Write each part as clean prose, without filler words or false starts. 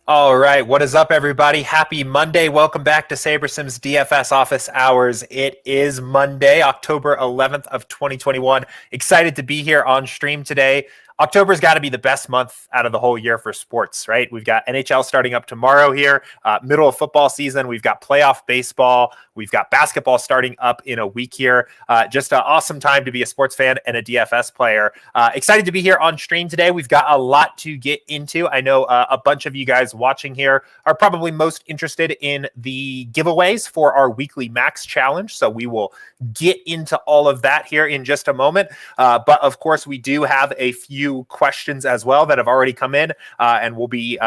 All right, what is up, everybody? Happy Monday. Welcome back to SaberSim's DFS Office Hours. It is Monday, October 11th of 2021. Excited to be here on stream today. October's got to be the best month out of the whole year for sports, right? We've got NHL starting up tomorrow here, middle of football season. We've got playoff baseball. We've got basketball starting up in a week here. Just an awesome time to be a sports fan and a DFS player. Excited to be here on stream today. We've got a lot to get into. I know a bunch of you guys watching here are probably most interested in the giveaways for our weekly max challenge. So we will get into all of that here in just a moment. But of course, we do have a few questions as well that have already come in, and we'll be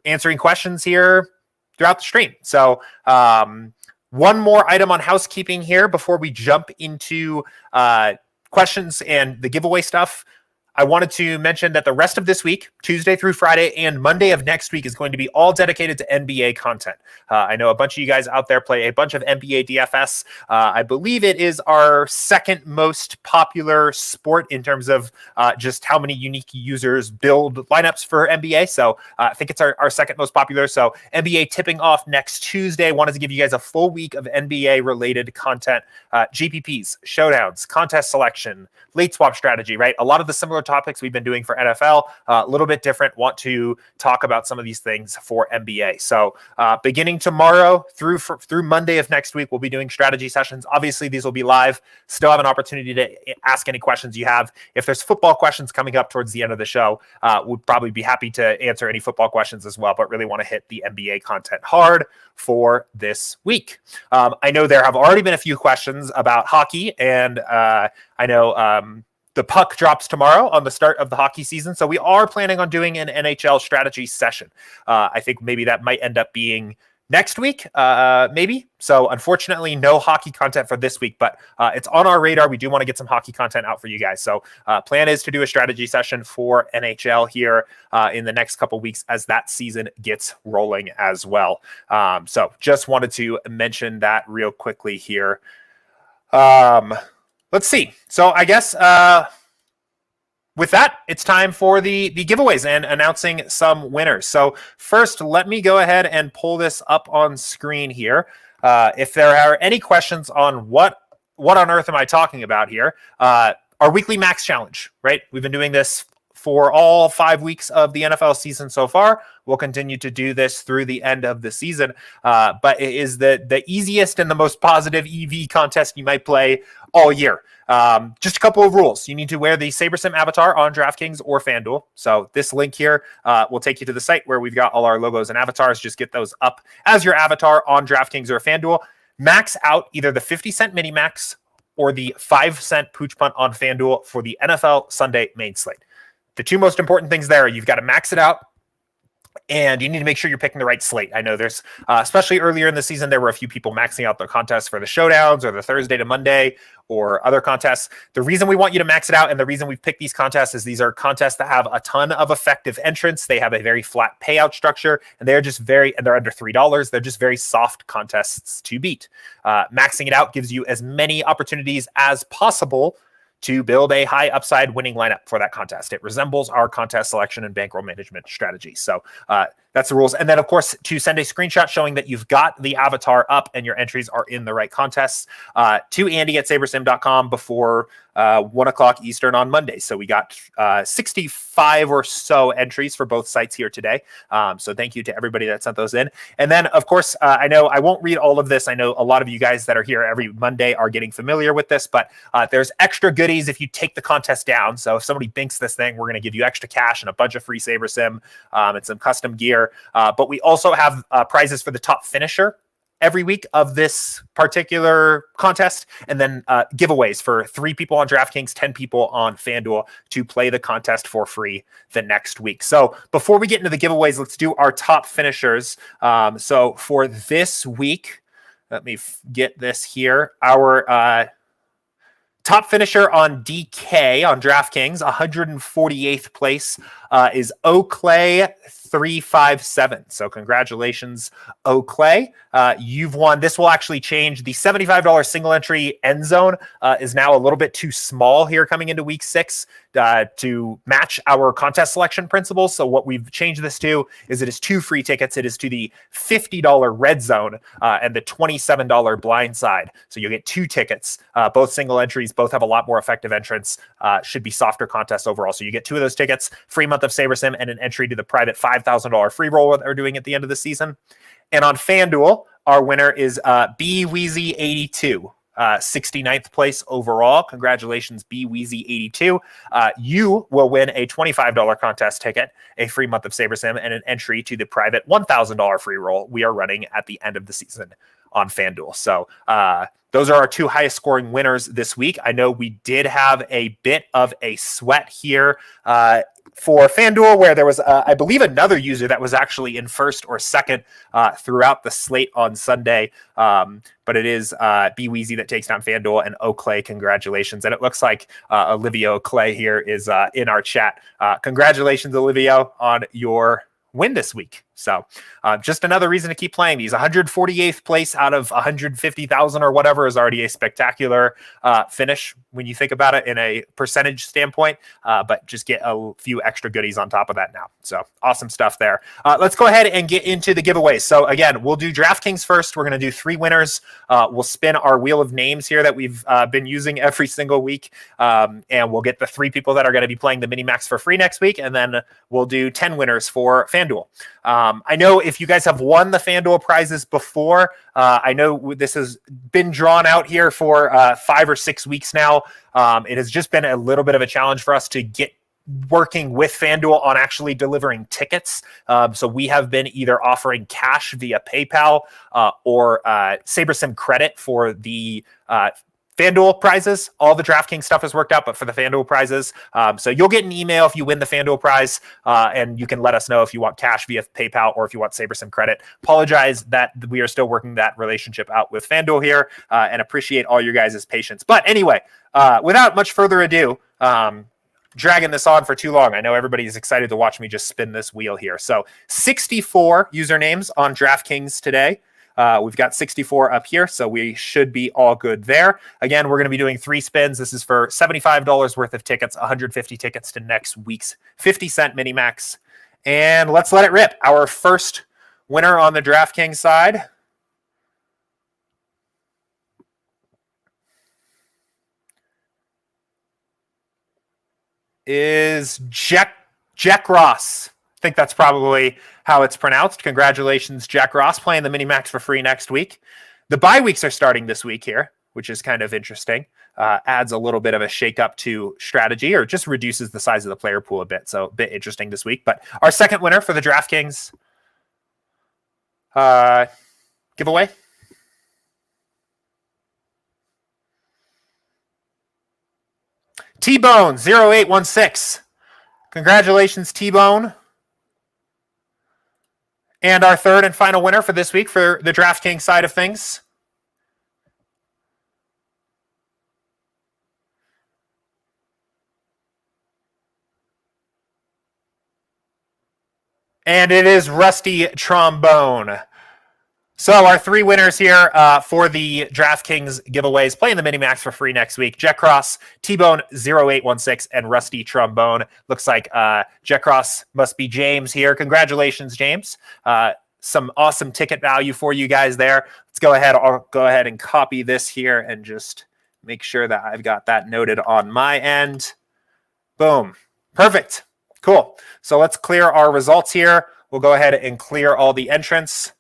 answering questions here throughout the stream. So one more item on housekeeping here before we jump into questions and the giveaway stuff. I wanted to mention that the rest of this week, Tuesday through Friday and Monday of next week, is going to be all dedicated to NBA content. I know a bunch of you guys out there play a bunch of NBA DFS. I believe it is our second most popular sport in terms of just how many unique users build lineups for NBA. So I think it's our second most popular. So NBA tipping off next Tuesday. Wanted to give you guys a full week of NBA related content, GPPs, showdowns, contest selection, late swap strategy, right? A lot of the similar topics we've been doing for NFL, a little bit different. Want to talk about some of these things for NBA. So beginning tomorrow through Monday of next week, we'll be doing strategy sessions. Obviously, these will be live. Still have an opportunity to ask any questions you have. If there's football questions coming up towards the end of the show, we'll probably be happy to answer any football questions as well, but really want to hit the NBA content hard for this week. I know there have already been a few questions about hockey, and I know the puck drops tomorrow on the start of the hockey season. So we are planning on doing an NHL strategy session. I think maybe that might end up being next week, maybe. So unfortunately, no hockey content for this week, but it's on our radar. We do want to get some hockey content out for you guys. So plan is to do a strategy session for NHL here in the next couple weeks as that season gets rolling as well. So just wanted to mention that real quickly here. Let's see. So I guess with that, it's time for the giveaways and announcing some winners. So first, let me go ahead and pull this up on screen here. If there are any questions on what on earth am I talking about here, our weekly max challenge, right? We've been doing this for all 5 weeks of the NFL season so far. We'll continue to do this through the end of the season, but it is the easiest and the most positive EV contest you might play all year. Just a couple of rules. You need to wear the SaberSim avatar on DraftKings or FanDuel. So this link here will take you to the site where we've got all our logos and avatars. Just get those up as your avatar on DraftKings or FanDuel. Max out either the 50-cent mini max or the 5-cent pooch punt on FanDuel for the NFL Sunday main slate. The two most important things there, you've got to max it out, and you need to make sure you're picking the right slate. I know there's, especially earlier in the season, there were a few people maxing out their contests for the showdowns or the Thursday to Monday or other contests. The reason we want you to max it out and the reason we've picked these contests is these are contests that have a ton of effective entrants. They have a very flat payout structure, and they're under $3. They're just very soft contests to beat. Maxing it out gives you as many opportunities as possible to build a high upside winning lineup for that contest. It resembles our contest selection and bankroll management strategy. So that's the rules. And then, of course, to send a screenshot showing that you've got the avatar up and your entries are in the right contests to Andy at sabersim.com before 1 o'clock Eastern on Monday. So we got 65 or so entries for both sites here today. So thank you to everybody that sent those in. And then, of course, I know I won't read all of this. I know a lot of you guys that are here every Monday are getting familiar with this, but there's extra goodies if you take the contest down. So if somebody binks this thing, we're going to give you extra cash and a bunch of free SaberSim and some custom gear. But we also have prizes for the top finisher every week of this particular contest, and then giveaways for 3 people on DraftKings, 10 people on FanDuel to play the contest for free the next week. So before we get into the giveaways, let's do our top finishers. So for this week, let me get this here. Our top finisher on DK on DraftKings, 148th place, is Oakley 357. So congratulations, Clay. You've won. This will actually change. The $75 single entry end zone is now a little bit too small here coming into week 6 to match our contest selection principles. So what we've changed this to is it is 2 free tickets. It is to the $50 red zone and the $27 blind side. So you'll get 2 tickets, both single entries, both have a lot more effective entrance, should be softer contests overall. So you get 2 of those tickets, free month of SaberSim, and an entry to the private $5,000 free roll that we're doing at the end of the season. And on FanDuel, our winner is B Weezy 82. 69th place overall. Congratulations, B Weezy 82. You will win a $25 contest ticket, a free month of SaberSim, and an entry to the private $1,000 free roll we are running at the end of the season on FanDuel. So those are our 2 highest scoring winners this week. I know we did have a bit of a sweat here for FanDuel, where there was, I believe, another user that was actually in first or second throughout the slate on Sunday. But it is B Weezy that takes down FanDuel, and Clay, congratulations. And it looks like Olivia Clay here is in our chat. Congratulations, Olivia, on your win this week. So just another reason to keep playing these. 148th place out of 150,000 or whatever is already a spectacular finish when you think about it in a percentage standpoint, but just get a few extra goodies on top of that now. So awesome stuff there. Let's go ahead and get into the giveaways. So again, we'll do DraftKings first. We're going to do 3 winners. We'll spin our wheel of names here that we've been using every single week, and we'll get the 3 people that are going to be playing the mini max for free next week, and then we'll do 10 winners for FanDuel. I know if you guys have won the FanDuel prizes before, I know this has been drawn out here for 5 or 6 weeks now. It has just been a little bit of a challenge for us to get working with FanDuel on actually delivering tickets. So we have been either offering cash via PayPal or SaberSim credit for the FanDuel prizes. All the DraftKings stuff has worked out, but for the FanDuel prizes, so you'll get an email if you win the FanDuel prize, and you can let us know if you want cash via PayPal or if you want SaberSim credit. Apologize that we are still working that relationship out with FanDuel here, and appreciate all your guys' patience. But anyway, without much further ado, dragging this on for too long. I know everybody's excited to watch me just spin this wheel here. So 64 usernames on DraftKings today. We've got 64 up here, so we should be all good there. Again, we're going to be doing 3 spins. This is for $75 worth of tickets, 150 tickets to next week's 50-cent mini-max. And let's let it rip. Our first winner on the DraftKings side is Jack Ross. I think that's probably how it's pronounced. Congratulations, Jack Ross, playing the mini-max for free next week. The bye weeks are starting this week here, which is kind of interesting. Adds a little bit of a shake-up to strategy, or just reduces the size of the player pool a bit. So a bit interesting this week. But our second winner for the DraftKings giveaway T-Bone 0816. Congratulations, T-Bone. And our third and final winner for this week for the DraftKings side of things and it is Rusty Trombone. So our 3 winners here for the DraftKings giveaways, playing the mini-max for free next week: Jack Cross, T-Bone 0816, and Rusty Trombone. Looks like Jack Cross must be James here. Congratulations, James. Some awesome ticket value for you guys there. Let's go ahead. I'll go ahead and copy this here and just make sure that I've got that noted on my end. Boom. Perfect. Cool. So let's clear our results here. We'll go ahead and clear all the entrants.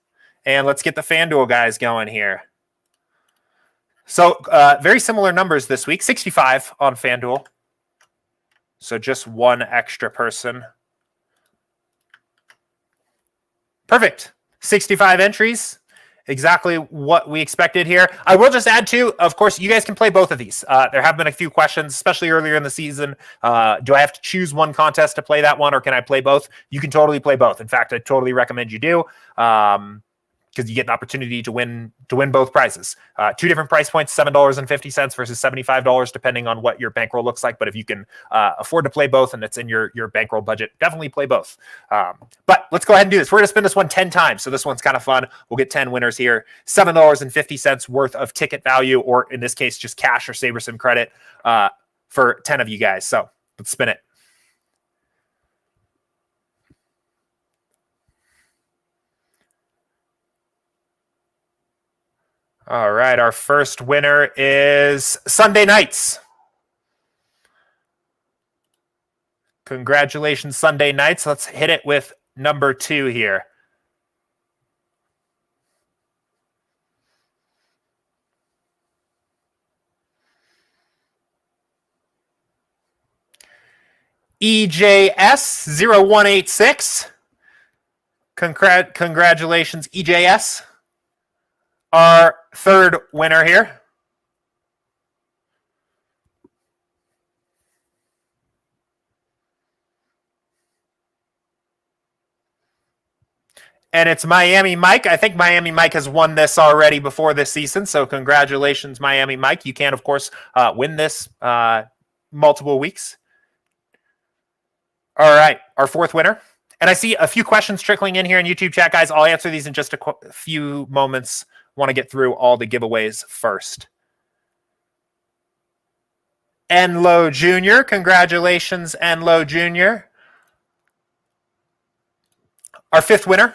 And let's get the FanDuel guys going here. So very similar numbers this week. 65 on FanDuel. So just 1 extra person. Perfect. 65 entries. Exactly what we expected here. I will just add too, of course, you guys can play both of these. There have been a few questions, especially earlier in the season. Do I have to choose one contest to play that one, or can I play both? You can totally play both. In fact, I totally recommend you do. because you get an opportunity to win both prizes. Two different price points, $7.50 versus $75, depending on what your bankroll looks like. But if you can afford to play both and it's in your bankroll budget, definitely play both. But let's go ahead and do this. We're going to spin this one 10 times. So this one's kind of fun. We'll get 10 winners here. $7.50 worth of ticket value, or in this case, just cash or SaberSim credit for 10 of you guys. So let's spin it. All right, our first winner is Sunday Nights. Congratulations, Sunday Nights. Let's hit it with number 2 here. EJS0186. Congratulations, EJS. Our third winner here. And it's Miami Mike. I think Miami Mike has won this already before this season. So congratulations, Miami Mike. You can, of course, win this multiple weeks. All right, our fourth winner. And I see a few questions trickling in here in YouTube chat, guys. I'll answer these in just a few moments. Want to get through all the giveaways first. Enlo Jr. Congratulations, Enlo Jr. Our fifth winner.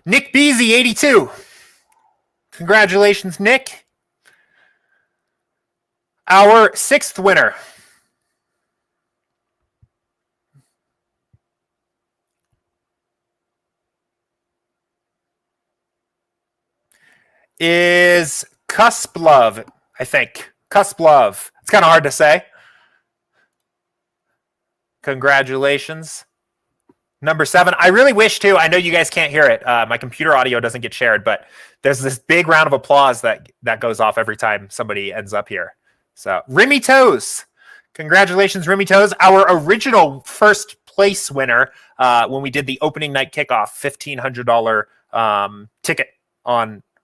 Nick Beasy, 82. Congratulations, Nick. Our sixth winner. Is Cusplove, I think. Cusplove. It's kind of hard to say. Congratulations. Number 7. I really wish to. I know you guys can't hear it. My computer audio doesn't get shared, but there's this big round of applause that goes off every time somebody ends up here. So, Remy Toes. Congratulations, Remy Toes. Our original first place winner when we did the opening night kickoff, $1,500 ticket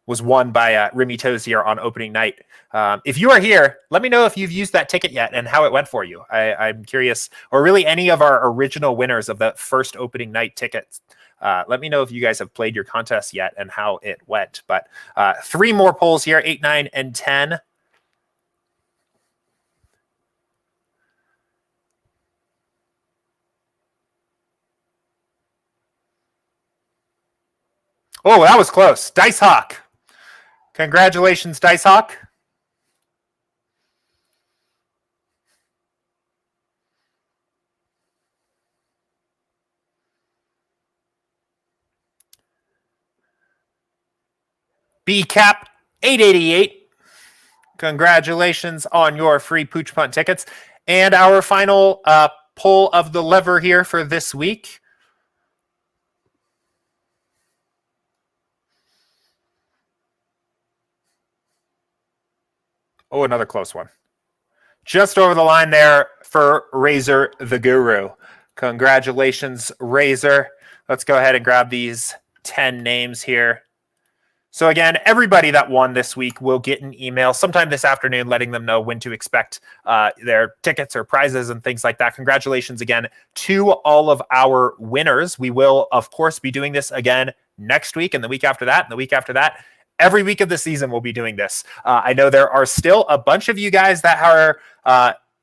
was won by Remy Toes here on opening night. If you are here, let me know if you've used that ticket yet and how it went for you. I'm curious, or really any of our original winners of the first opening night tickets. Let me know if you guys have played your contest yet and how it went. But 3 more polls here, 8, 9, and 10. Oh, that was close. Dice Hawk. Congratulations, Dice Hawk. B-Cap 888. Congratulations on your free Pooch Punt tickets. And our final pull of the lever here for this week. Oh, another close one. Just over the line there for Razor the Guru. Congratulations, Razor. Let's go ahead and grab these 10 names here. So again, everybody that won this week will get an email sometime this afternoon letting them know when to expect their tickets or prizes and things like that. Congratulations again to all of our winners. We will, of course, be doing this again next week and the week after that and the week after that. Every week of the season, we'll be doing this. I know there are still a bunch of you guys that are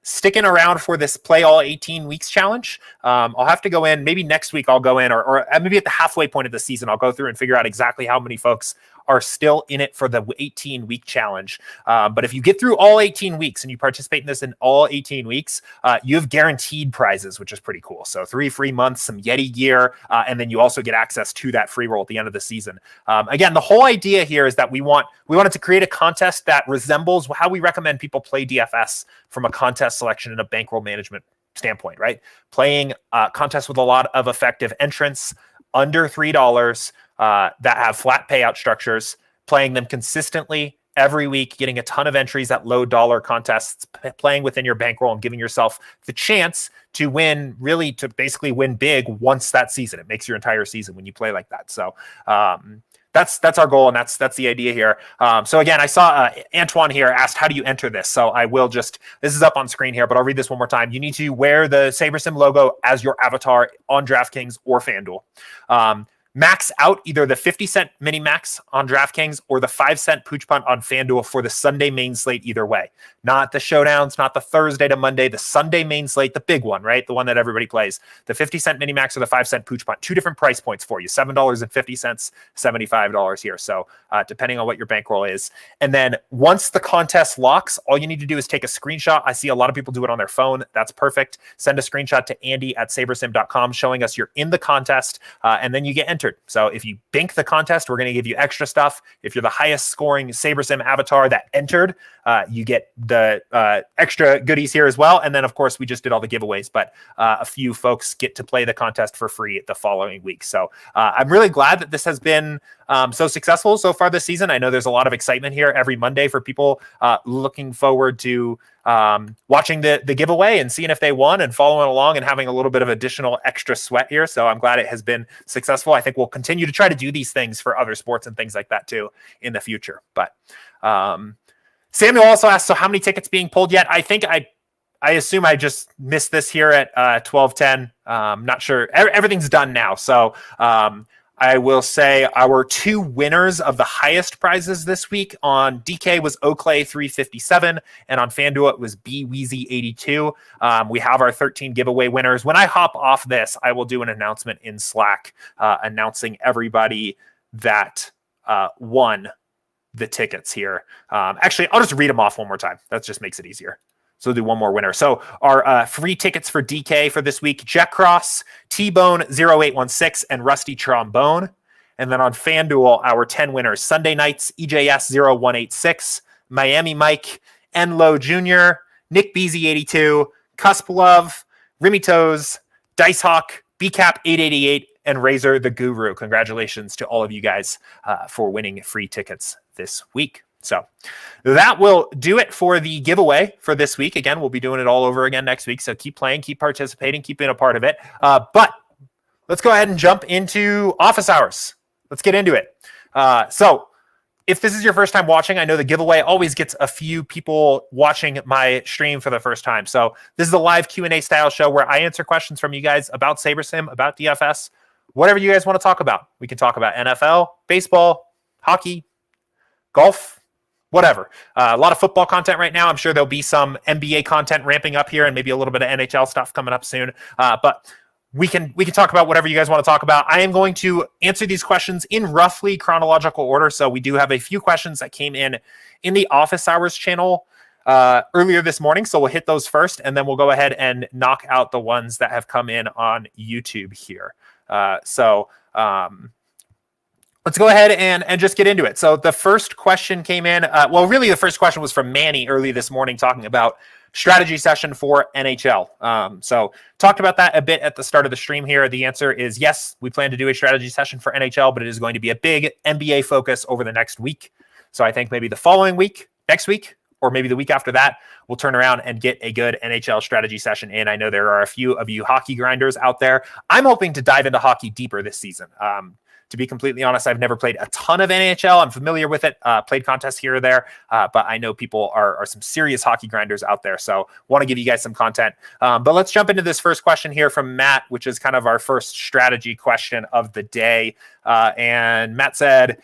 sticking around for this Play All 18 Weeks challenge. I'll have to go in. Maybe next week I'll go in, or maybe at the halfway point of the season, I'll go through and figure out exactly how many folks are still in it for the 18-week challenge. But if you get through all 18 weeks and you participate in this in all 18 weeks, you have guaranteed prizes, which is pretty cool. So 3 free months, some Yeti gear, and then you also get access to that free roll at the end of the season. Again, the whole idea here is that we wanted to create a contest that resembles how we recommend people play DFS from a contest selection and a bankroll management standpoint, right? Playing contests with a lot of effective entrants under $3 that have flat payout structures, playing them consistently every week, getting a ton of entries at low dollar contests, playing within your bankroll and giving yourself the chance to win, really to basically win big once that season. It makes your entire season when you play like that. So that's our goal, and that's the idea here. So again, I saw Antoine here asked, how do you enter this? So I will just, this is up on screen here, but I'll read this one more time. You need to wear the SaberSim logo as your avatar on DraftKings or FanDuel. Max out either the 50-cent mini max on DraftKings or the 5-cent pooch punt on FanDuel for the Sunday main slate either way. Not the showdowns, not the Thursday to Monday, the Sunday main slate, the big one, right? The one that everybody plays. The 50-cent mini max or the 5-cent pooch punt. Two different price points for you. $7.50, $75 here. So depending on what your bankroll is. And then once the contest locks, all you need to do is take a screenshot. I see a lot of people do it on their phone. That's perfect. Send a screenshot to Andy@sabersim.com showing us you're in the contest, and then you get entered. So if you bank the contest, we're going to give you extra stuff. If you're the highest scoring SaberSim avatar that entered, you get the extra goodies here as well. And then, of course, we just did all the giveaways, but a few folks get to play the contest for free the following week. So I'm really glad that this has been so successful so far this season. I know there's a lot of excitement here every Monday for people looking forward to watching the giveaway and seeing if they won and following along and having a little bit of additional extra sweat here. So I'm glad it has been successful. I think we'll continue to try to do these things for other sports and things like that too in the future. But Samuel also asked, so how many tickets being pulled yet? I think I assume I just missed this here at 12:10. Not sure. Everything's done now. So I will say our two winners of the highest prizes this week on DK was Oakley 357, and on FanDuel it was B Weezy 82. We have our 13 giveaway winners. When I hop off this, I will do an announcement in Slack announcing everybody that won the tickets here. Actually, I'll just read them off one more time. That just makes it easier. So we'll do one more winner. So our free tickets for DK for this week, Jack Cross, T-Bone 0816, and Rusty Trombone. And then on FanDuel, our 10 winners, Sunday Nights, EJS 0186, Miami Mike, Enlo Jr., Nick Beasy 82, Cusp Love, Rimmy Toes, Dice Hawk, BCAP 888, and Razor the Guru. Congratulations to all of you guys for winning free tickets this week. So that will do it for the giveaway for this week. Again, we'll be doing it all over again next week. So keep playing, keep participating, keep being a part of it. But let's go ahead and jump into office hours. Let's get into it. So if this is your first time watching, I know the giveaway always gets a few people watching my stream for the first time. So this is a live Q&A style show where I answer questions from you guys about SaberSim, about DFS, whatever you guys want to talk about. We can talk about NFL, baseball, hockey, golf, whatever. A lot of football content right now. I'm sure there'll be some NBA content ramping up here and maybe a little bit of NHL stuff coming up soon. But we can talk about whatever you guys want to talk about. I am going to answer these questions in roughly chronological order. So we do have a few questions that came in the Office Hours channel earlier this morning. So we'll hit those first, and then we'll go ahead and knock out the ones that have come in on YouTube here. Let's go ahead and just get into it. So the first question came in. Well, really, the first question was from Manny early this morning talking about strategy session for NHL. So talked about that a bit at the start of the stream here. The answer is yes, we plan to do a strategy session for NHL, but it is going to be a big NBA focus over the next week. So I think maybe the following week, next week, or maybe the week after that, we'll turn around and get a good NHL strategy session in. I know there are a few of you hockey grinders out there. I'm hoping to dive into hockey deeper this season. To be completely honest, I've never played a ton of NHL. I'm familiar with it, played contests here or there, but I know people are some serious hockey grinders out there. So want to give you guys some content. But let's jump into this first question here from Matt, which is kind of our first strategy question of the day. And Matt said,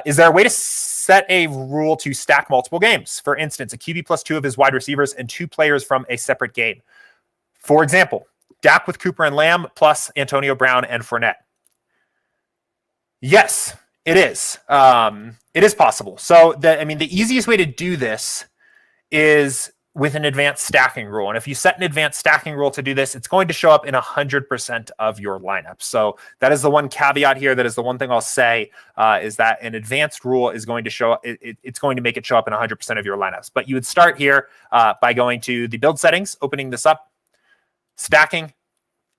is there a way to set a rule to stack multiple games? For instance, a QB plus 2 of his wide receivers and 2 players from a separate game. For example, Dak with Cooper and Lamb plus Antonio Brown and Fournette. Yes, it is. It is possible. So the easiest way to do this is with an advanced stacking rule. And if you set an advanced stacking rule to do this, it's going to show up in 100% of your lineup. So that is the one caveat here. That is the one thing I'll say is that an advanced rule is going to show up. It's going to make it show up in 100% of your lineups. But you would start here by going to the build settings, opening this up, stacking,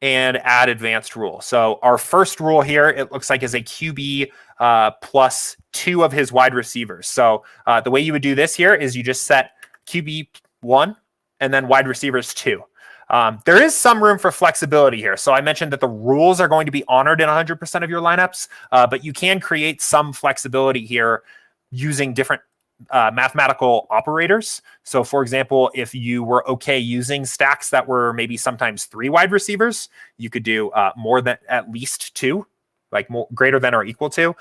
and add advanced rule. So our first rule here, it looks like, is a QB plus 2 of his wide receivers. So the way you would do this here is you just set QB 1 and then wide receivers 2. There is some room for flexibility here. So I mentioned that the rules are going to be honored in 100% of your lineups, but you can create some flexibility here using different mathematical operators. So for example, if you were okay using stacks that were maybe sometimes 3 wide receivers, you could do more than at least 2, like more greater than or equal to.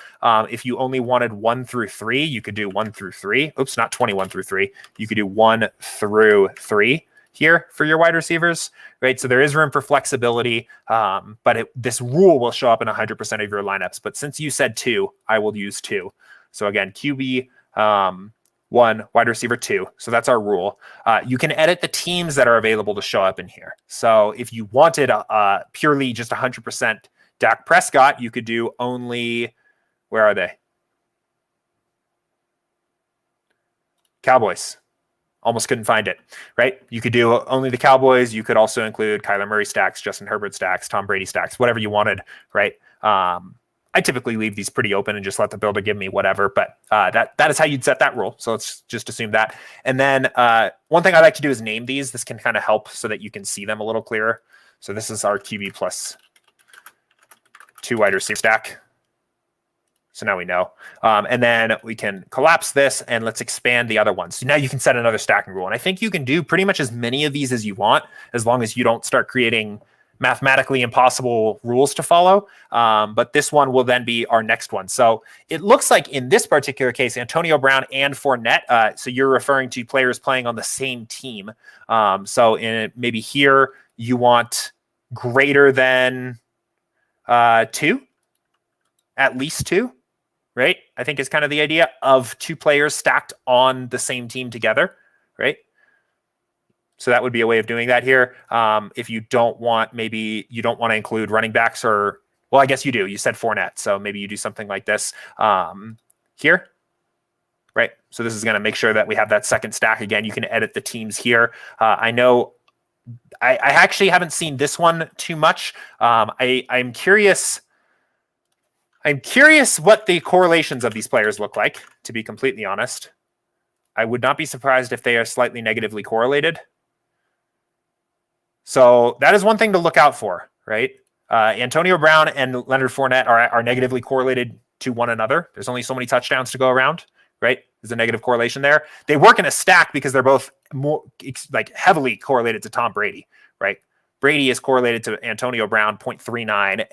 If you only wanted 1 through 3, you could do 1 through 3. Oops, not 21 through 3. You could do 1 through 3 here for your wide receivers, right? So there is room for flexibility, but this rule will show up in 100% of your lineups. But since you said 2, I will use 2. So again, QB 1, wide receiver 2. So that's our rule. You can edit the teams that are available to show up in here. So if you wanted purely just 100% Dak Prescott, you could do only, where are they? Cowboys. Almost couldn't find it, right? You could do only the Cowboys. You could also include Kyler Murray stacks, Justin Herbert stacks, Tom Brady stacks, whatever you wanted, right? I typically leave these pretty open and just let the builder give me whatever, but that is how you'd set that rule. So let's just assume that. And then one thing I like to do is name these. This can kind of help so that you can see them a little clearer. So this is our QB plus 2 wide receiver stack. So now we know. And then we can collapse this and let's expand the other ones. So now you can set another stacking rule. And I think you can do pretty much as many of these as you want, as long as you don't start creating mathematically impossible rules to follow. But this one will then be our next one. So it looks like in this particular case, Antonio Brown and Fournette, so you're referring to players playing on the same team. So maybe here you want greater than 2, at least 2. Right? I think is kind of the idea of 2 players stacked on the same team together, right? So that would be a way of doing that here. If you don't want, maybe you don't want to include running backs or, well, I guess you do. You said Fournette, so maybe you do something like this here, right? So this is going to make sure that we have that second stack. Again, you can edit the teams here. I know I actually haven't seen this one too much. I'm curious what the correlations of these players look like, to be completely honest. I would not be surprised if they are slightly negatively correlated. So that is one thing to look out for, right? Antonio Brown and Leonard Fournette are negatively correlated to one another. There's only so many touchdowns to go around, right? There's a negative correlation there. They work in a stack because they're both more like heavily correlated to Tom Brady, right? Brady is correlated to Antonio Brown 0.39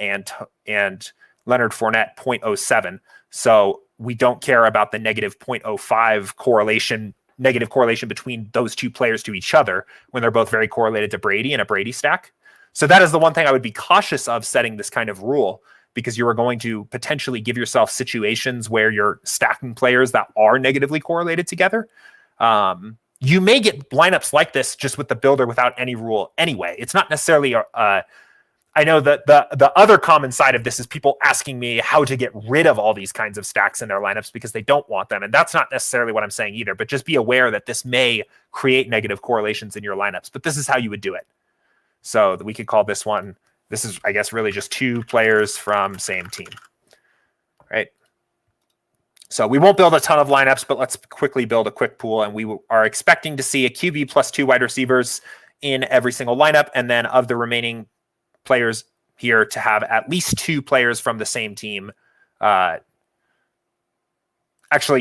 and Leonard Fournette 0.07. So we don't care about the negative 0.05 negative correlation between those 2 players to each other when they're both very correlated to Brady in a Brady stack. So that is the one thing I would be cautious of setting this kind of rule, because you are going to potentially give yourself situations where you're stacking players that are negatively correlated together. You may get lineups like this just with the builder without any rule anyway. It's not necessarily I know that the other common side of this is people asking me how to get rid of all these kinds of stacks in their lineups because they don't want them. And that's not necessarily what I'm saying either, but just be aware that this may create negative correlations in your lineups, but this is how you would do it. So we could call this one, this is, I guess, really just 2 players from same team, right? So we won't build a ton of lineups, but let's quickly build a quick pool. And we are expecting to see a QB plus 2 wide receivers in every single lineup. And then of the remaining players here to have at least 2 players from the same team. Actually,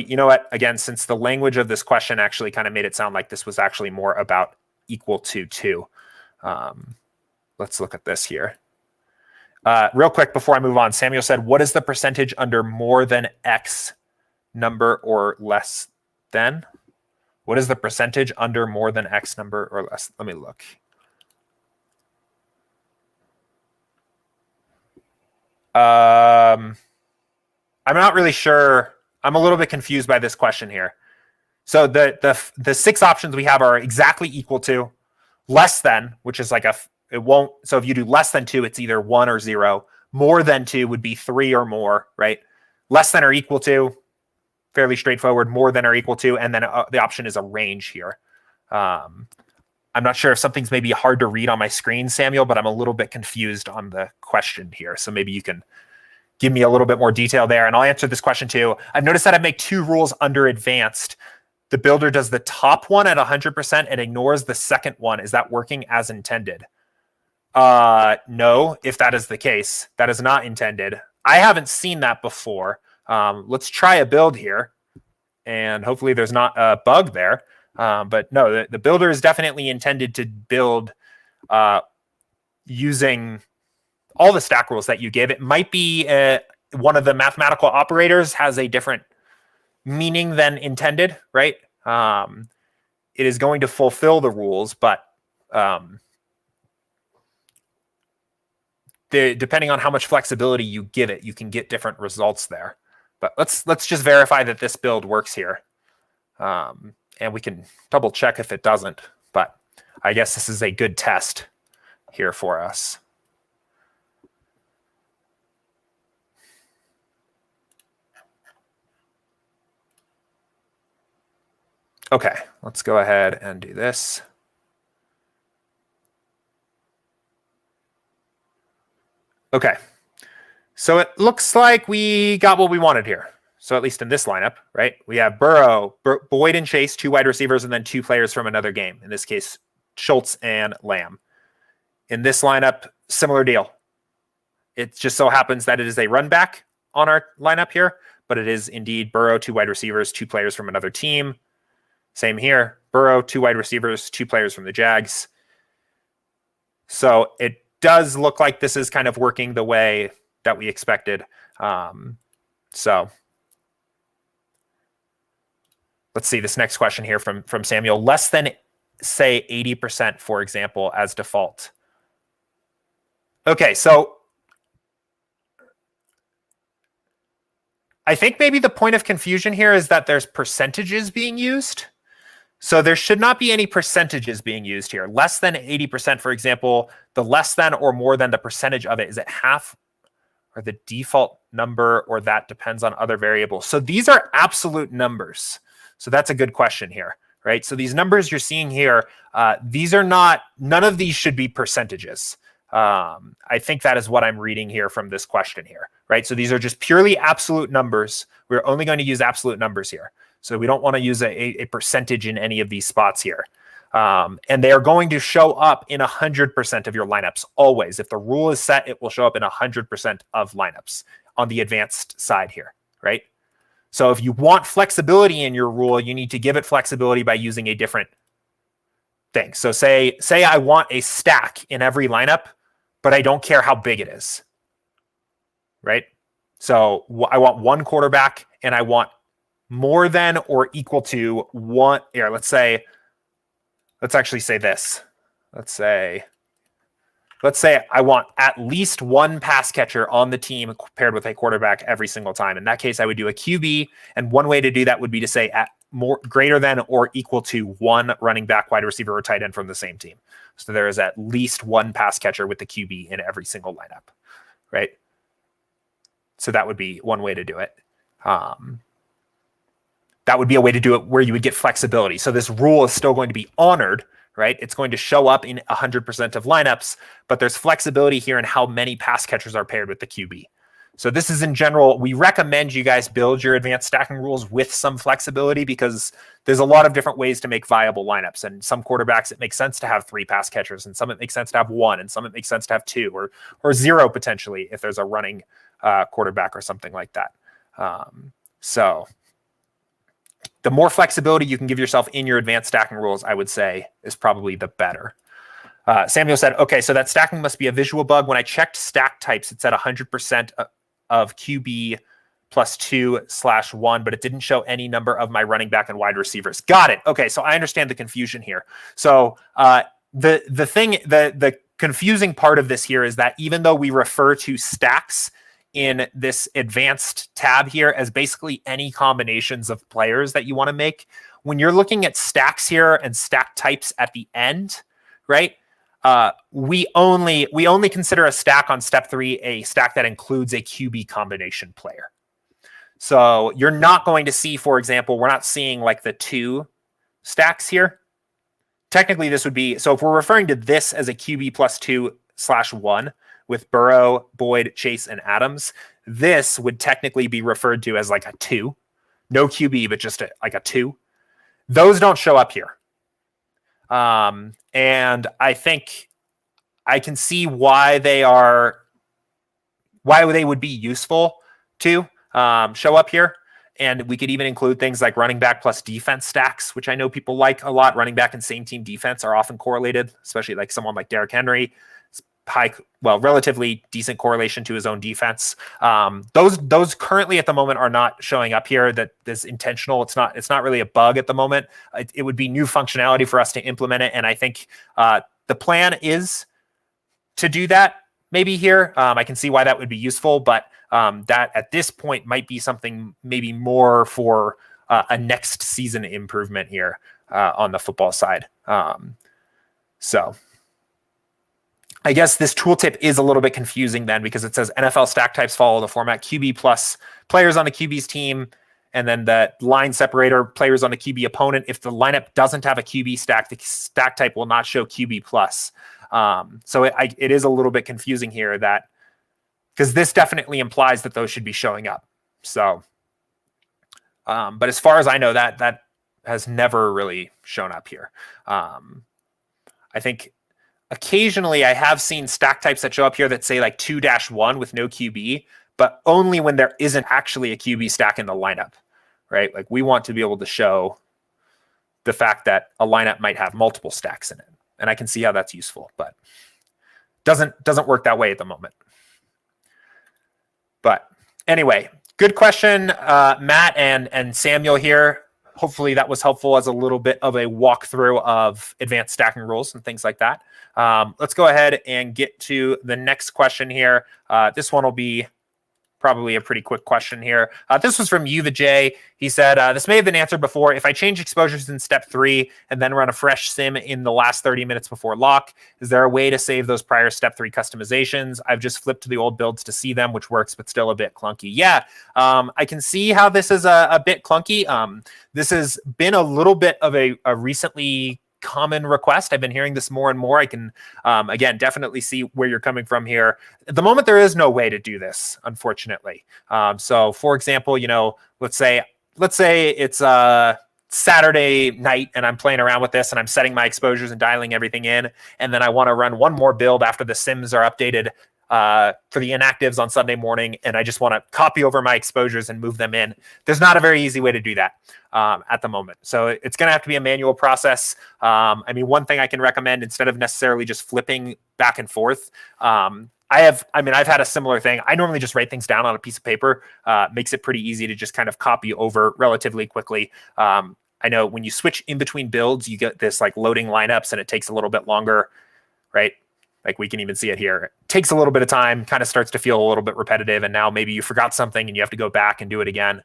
you know what? Again, since the language of this question actually kind of made it sound like this was actually more about equal to 2. Let's look at this here. Real quick before I move on, Samuel said, what is the percentage under more than X number or less than? What is the percentage under more than X number or less? Let me look. I'm not really sure. I'm a little bit confused by this question here. So the 6 options we have are exactly equal to, less than, which is like it won't. So if you do less than 2, it's either 1 or 0. More than 2 would be 3 or more, right? Less than or equal to, fairly straightforward. More than or equal to, and then the option is a range here. I'm I'm not sure if something's maybe hard to read on my screen, Samuel, but I'm a little bit confused on the question here. So maybe you can give me a little bit more detail there, and I'll answer this question too. I've noticed that I make 2 rules under advanced. The builder does the top one at 100% and ignores the second one. Is that working as intended? No, if that is the case. That is not intended. I haven't seen that before. Let's try a build here, and hopefully there's not a bug there. But no, the builder is definitely intended to build using all the stack rules that you give. It might be one of the mathematical operators has a different meaning than intended, right? It is going to fulfill the rules, but depending on how much flexibility you give it, you can get different results there. But let's just verify that this build works here. And we can double check if it doesn't, but I guess this is a good test here for us. Okay, let's go ahead and do this. Okay, so it looks like we got what we wanted here. So at least in this lineup, right? We have Burrow, Boyd, and Chase, 2 wide receivers, and then 2 players from another game. In this case, Schultz and Lamb. In this lineup, similar deal. It just so happens that it is a run back on our lineup here, but it is indeed Burrow, 2 wide receivers, 2 players from another team. Same here. Burrow, 2 wide receivers, 2 players from the Jags. So it does look like this is kind of working the way that we expected. So let's see this next question here from Samuel. Less than, say, 80%, for example, as default. Okay, so I think maybe the point of confusion here is that there's percentages being used. So there should not be any percentages being used here. Less than 80%, for example, the less than or more than the percentage of it, is it half or the default number, or that depends on other variables? So these are absolute numbers. So that's a good question here, right? So these numbers you're seeing here, these are not, none of these should be percentages. I think that is what I'm reading here from this question here, right? So these are just purely absolute numbers. We're only going to use absolute numbers here. So we don't want to use a percentage in any of these spots here. And they are going to show up in 100% of your lineups always. If the rule is set, it will show up in 100% of lineups on the advanced side here, right? So if you want flexibility in your rule, you need to give it flexibility by using a different thing. So say I want a stack in every lineup, but I don't care how big it is, right? So I want 1 quarterback, and I want more than or equal to 1. Here, let's actually say this. Let's say I want at least 1 pass catcher on the team paired with a quarterback every single time. In that case, I would do a QB, and one way to do that would be to say at greater than or equal to 1 running back, wide receiver, or tight end from the same team. So there is at least 1 pass catcher with the QB in every single lineup, right? So that would be one way to do it. That would be a way to do it where you would get flexibility. So this rule is still going to be honored, right? It's going to show up in 100% of lineups, but there's flexibility here in how many pass catchers are paired with the QB. So this is in general, we recommend you guys build your advanced stacking rules with some flexibility, because there's a lot of different ways to make viable lineups. And some quarterbacks, it makes sense to have 3 pass catchers, and some it makes sense to have 1, and some it makes sense to have 2 or 0 potentially if there's a running quarterback or something like that. So the more flexibility you can give yourself in your advanced stacking rules, I would say, is probably the better. Samuel said, okay, so that stacking must be a visual bug. When I checked stack types, it said 100% of QB plus 2/1, but it didn't show any number of my running back and wide receivers. Got it. Okay, so I understand the confusion here. So the confusing part of this here is that even though we refer to stacks in this advanced tab here as basically any combinations of players that you want to make, when you're looking at stacks here and stack types at the end, right? We only consider a stack on step 3 a stack that includes a QB combination player. So you're not going to see, for example, we're not seeing like the 2 stacks here. technically this would be, so if we're referring to this as a QB plus 2/1 with Burrow, Boyd, Chase, and Adams, this would technically be referred to as like a 2. No QB, but just like a 2. Those don't show up here. And I think I can see why they would be useful to show up here. And we could even include things like running back plus defense stacks, which I know people like a lot. Running back and same team defense are often correlated, especially like someone like Derrick Henry. Relatively decent correlation to his own defense. Those currently at the moment are not showing up here. That is intentional. It's not really a bug at the moment. It would be new functionality for us to implement it. And I think the plan is to do that maybe here. I can see why that would be useful, but that at this point might be something maybe more for a next season improvement here on the football side. So I guess this tooltip is a little bit confusing then, because it says NFL stack types follow the format QB plus players on the QB's team, and then the line separator players on the QB opponent. If the lineup doesn't have a QB stack, the stack type will not show QB plus. So it is a little bit confusing here, that because this definitely implies that those should be showing up. So, but as far as I know, that has never really shown up here. I think occasionally I have seen stack types that show up here that say like 2-1 with no QB, but only when there isn't actually a QB stack in the lineup, right? Like we want to be able to show the fact that a lineup might have multiple stacks in it. And I can see how that's useful, but doesn't work that way at the moment. But anyway, good question, Matt and Samuel here. Hopefully that was helpful as a little bit of a walkthrough of advanced stacking rules and things like that. Let's go ahead and get to the next question here. This one will be probably a pretty quick question here. This was from Yuva J. He said, this may have been answered before. If I change exposures in step 3 and then run a fresh sim in the last 30 minutes before lock, is there a way to save those prior step 3 customizations? I've just flipped to the old builds to see them, which works, but still a bit clunky. Yeah, I can see how this is a bit clunky. This has been a little bit of a recently common request. I've been hearing this more and more. I can, again, definitely see where you're coming from here. At the moment, there is no way to do this, unfortunately. So for example, let's say it's Saturday night and I'm playing around with this and I'm setting my exposures and dialing everything in. And then I want to run one more build after the sims are updated for the inactives on Sunday morning, and I just want to copy over my exposures and move them in. There's not a very easy way to do that at the moment. So it's going to have to be a manual process. I mean, one thing I can recommend, instead of necessarily just flipping back and forth, I've had a similar thing. I normally just write things down on a piece of paper. Makes it pretty easy to just kind of copy over relatively quickly. I know when you switch in between builds, you get this like loading lineups and it takes a little bit longer, right? Like we can even see it here. It takes a little bit of time, kind of starts to feel a little bit repetitive. And now maybe you forgot something and you have to go back and do it again.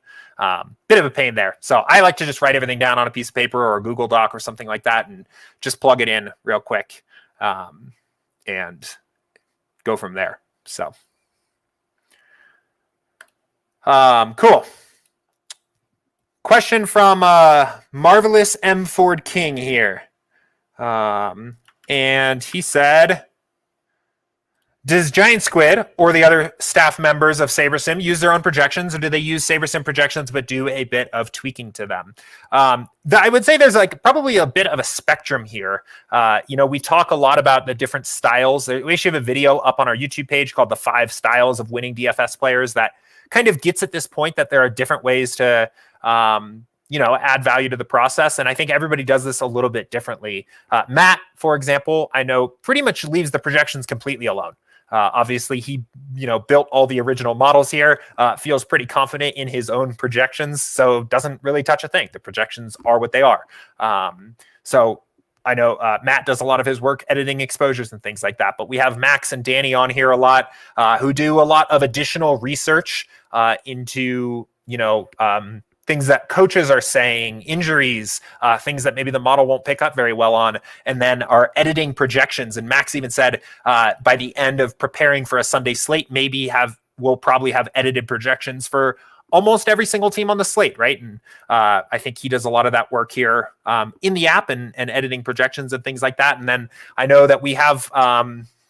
Bit of a pain there. So I like to just write everything down on a piece of paper or a Google Doc or something like that and just plug it in real quick and go from there. So cool. Question from Marvelous M. Ford King here. And he said, does Giant Squid or the other staff members of SaberSim use their own projections, or do they use SaberSim projections but do a bit of tweaking to them? I would say there's like probably a bit of a spectrum here. We talk a lot about the different styles. We actually have a video up on our YouTube page called The 5 Styles of Winning DFS Players that kind of gets at this point that there are different ways to add value to the process. And I think everybody does this a little bit differently. Matt, for example, I know pretty much leaves the projections completely alone. Obviously, he built all the original models here, feels pretty confident in his own projections, so doesn't really touch a thing. The projections are what they are. So I know Matt does a lot of his work editing exposures and things like that, but we have Max and Danny on here a lot who do a lot of additional research into, things that coaches are saying, injuries, things that maybe the model won't pick up very well on, and then are editing projections. And Max even said by the end of preparing for a Sunday slate, maybe we'll probably have edited projections for almost every single team on the slate, right? And I think he does a lot of that work here in the app and editing projections and things like that. And then I know that we have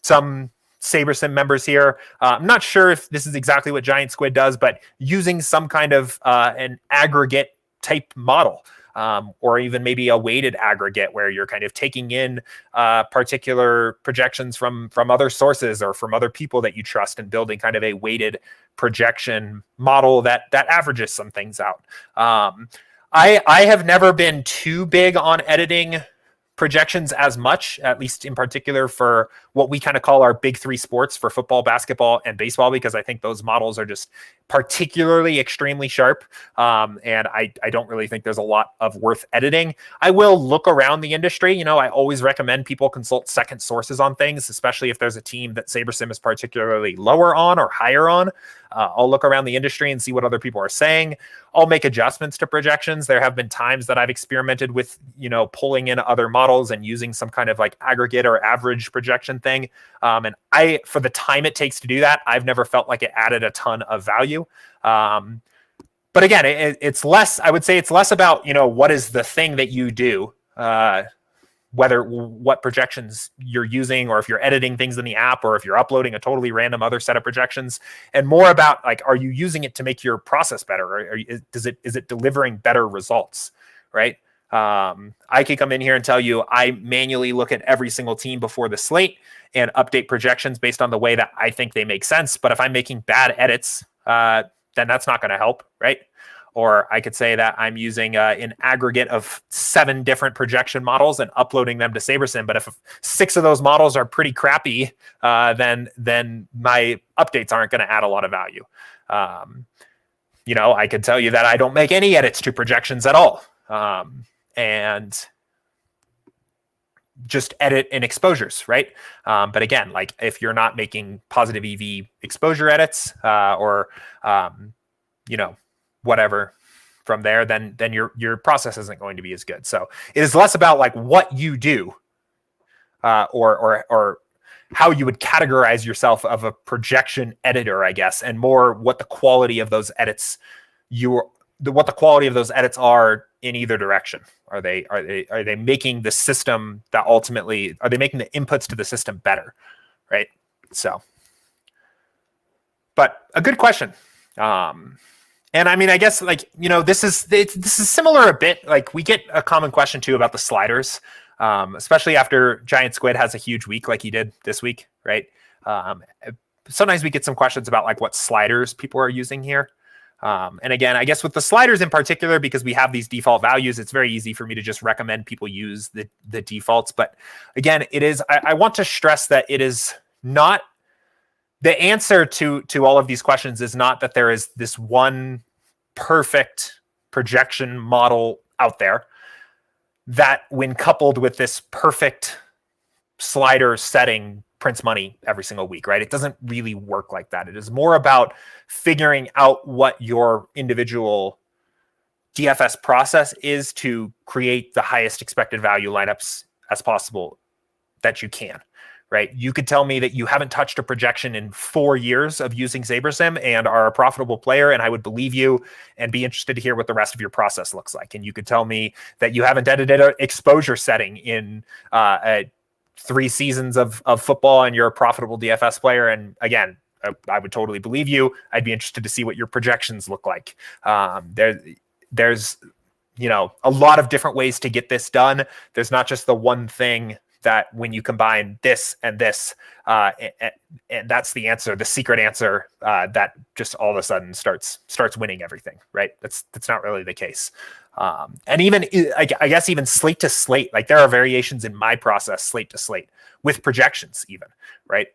some SaberSim members here. I'm not sure if this is exactly what Giant Squid does, but using some kind of an aggregate type model. Or even maybe a weighted aggregate where you're kind of taking in particular projections from other sources or from other people that you trust and building kind of a weighted projection model that averages some things out. I have never been too big on editing projections as much, at least in particular for what we kind of call our big three sports for football, basketball, and baseball, because I think those models are just particularly extremely sharp. And I don't really think there's a lot of worth editing. I will look around the industry. You know, I always recommend people consult second sources on things, especially if there's a team that SaberSim is particularly lower on or higher on. I'll look around the industry and see what other people are saying. I'll make adjustments to projections. There have been times that I've experimented with, you know, pulling in other models and using some kind of like aggregate or average projection thing. And for the time it takes to do that, I've never felt like it added a ton of value. But again, it's less, I would say it's less about, you know, what is the thing that you do, what projections you're using, or if you're editing things in the app, or if you're uploading a totally random other set of projections, and more about like, are you using it to make your process better? Or is it delivering better results, right? I could come in here and tell you I manually look at every single team before the slate and update projections based on the way that I think they make sense. But if I'm making bad edits, then that's not going to help, right? Or I could say that I'm using an aggregate of 7 different projection models and uploading them to SaberSim. But if 6 of those models are pretty crappy, then my updates aren't going to add a lot of value. You know, I could tell you that I don't make any edits to projections at all. And just edit in exposures, right? But again, like if you're not making positive EV exposure edits or you know, whatever from there, then your process isn't going to be as good. So it is less about like what you do or how you would categorize yourself of a projection editor, I guess, and more what the quality of those edits what the quality of those edits are in either direction. Are they making the system that ultimately, are they making the inputs to the system better, right? So, but a good question. And I mean, I guess like, you know, this is similar a bit. Like we get a common question too about the sliders, especially after Giant Squid has a huge week like he did this week, right? Sometimes we get some questions about like what sliders people are using here. And again, I guess with the sliders in particular, because we have these default values, it's very easy for me to just recommend people use the defaults. But again, it is, I want to stress that it is not, the answer to all of these questions is not that there is this one perfect projection model out there that when coupled with this perfect slider setting prints money every single week, right? It doesn't really work like that. It is more about figuring out what your individual DFS process is to create the highest expected value lineups as possible that you can, right? You could tell me that you haven't touched a projection in 4 years of using SaberSim and are a profitable player, and I would believe you and be interested to hear what the rest of your process looks like. And you could tell me that you haven't edited an exposure setting in 3 seasons of football and you're a profitable DFS player. And again, I would totally believe you. I'd be interested to see what your projections look like. There's, you know, a lot of different ways to get this done. There's not just the one thing that when you combine this and this, and that's the answer, the secret answer that just all of a sudden starts winning everything, right? That's not really the case. And even, I guess even slate to slate, like there are variations in my process, slate to slate with projections even, right?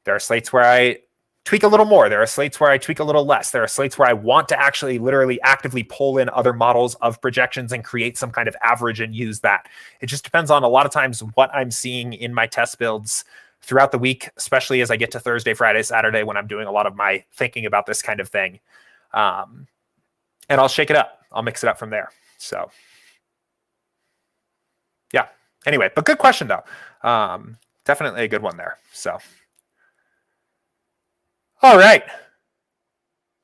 There are slates where I tweak a little more. There are slates where I tweak a little less. There are slates where I want to actually literally actively pull in other models of projections and create some kind of average and use that. It just depends on a lot of times what I'm seeing in my test builds throughout the week, especially as I get to Thursday, Friday, Saturday, when I'm doing a lot of my thinking about this kind of thing. And I'll shake it up. I'll mix it up from there. So yeah, anyway, but good question though. Definitely a good one there. So, all right,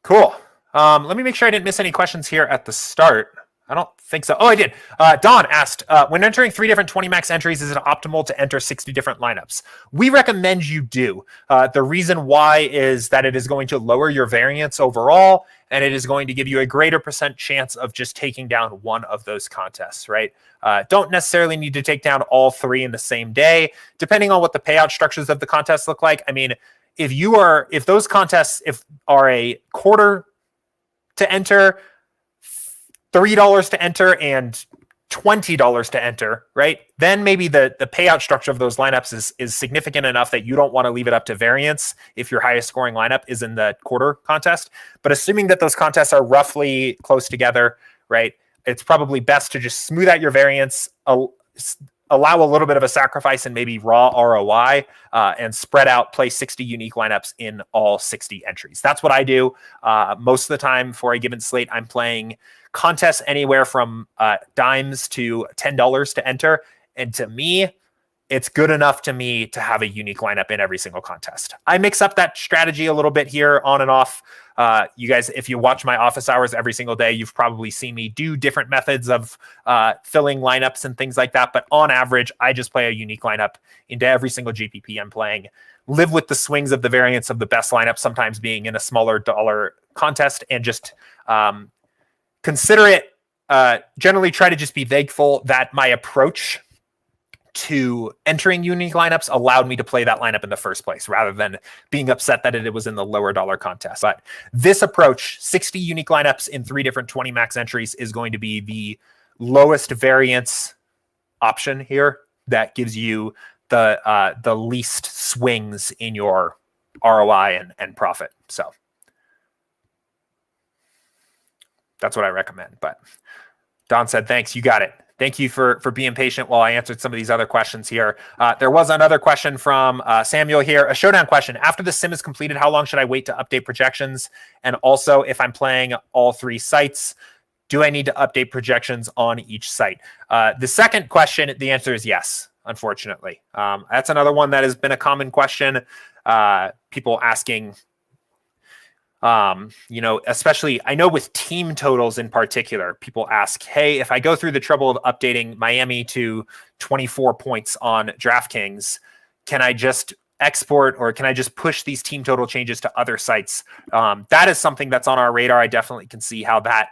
cool. Let me make sure I didn't miss any questions here at the start. I don't think so. Oh, I did. Don asked, when entering 3 different 20 max entries, is it optimal to enter 60 different lineups? We recommend you do. The reason why is that it is going to lower your variance overall, and it is going to give you a greater % chance of just taking down one of those contests, right? Don't necessarily need to take down all 3 in the same day, depending on what the payout structures of the contests look like. I mean, if those contests are a quarter to enter, $3 to enter, and $20 to enter, right? Then maybe the payout structure of those lineups is significant enough that you don't want to leave it up to variance if your highest scoring lineup is in the quarter contest. But assuming that those contests are roughly close together, right, it's probably best to just smooth out your variance, allow a little bit of a sacrifice and maybe raw ROI, and spread out, play 60 unique lineups in all 60 entries. That's what I do. Most of the time for a given slate, I'm playing contests anywhere from dimes to $10 to enter. And to me, it's good enough to me to have a unique lineup in every single contest. I mix up that strategy a little bit here on and off. You guys, if you watch my office hours every single day, you've probably seen me do different methods of filling lineups and things like that. But on average, I just play a unique lineup into every single GPP I'm playing. Live with the swings of the variance of the best lineup, sometimes being in a smaller dollar contest, and just consider it. Generally try to just be thankful that my approach to entering unique lineups allowed me to play that lineup in the first place, rather than being upset that it was in the lower dollar contest. But this approach, 60 unique lineups in 3 different 20 max entries, is going to be the lowest variance option here that gives you the least swings in your ROI and profit. So that's what I recommend. But Don said, thanks, you got it. Thank you for being patient while I answered some of these other questions here. There was another question from Samuel here. A showdown question. After the sim is completed, how long should I wait to update projections? And also, if I'm playing all 3 sites, do I need to update projections on each site? The second question, the answer is yes, unfortunately. That's another one that has been a common question. People asking, especially I know with team totals in particular, people ask, hey, if I go through the trouble of updating Miami to 24 points on DraftKings, can I just export, or can I just push these team total changes to other sites? That is something that's on our radar. I definitely can see how that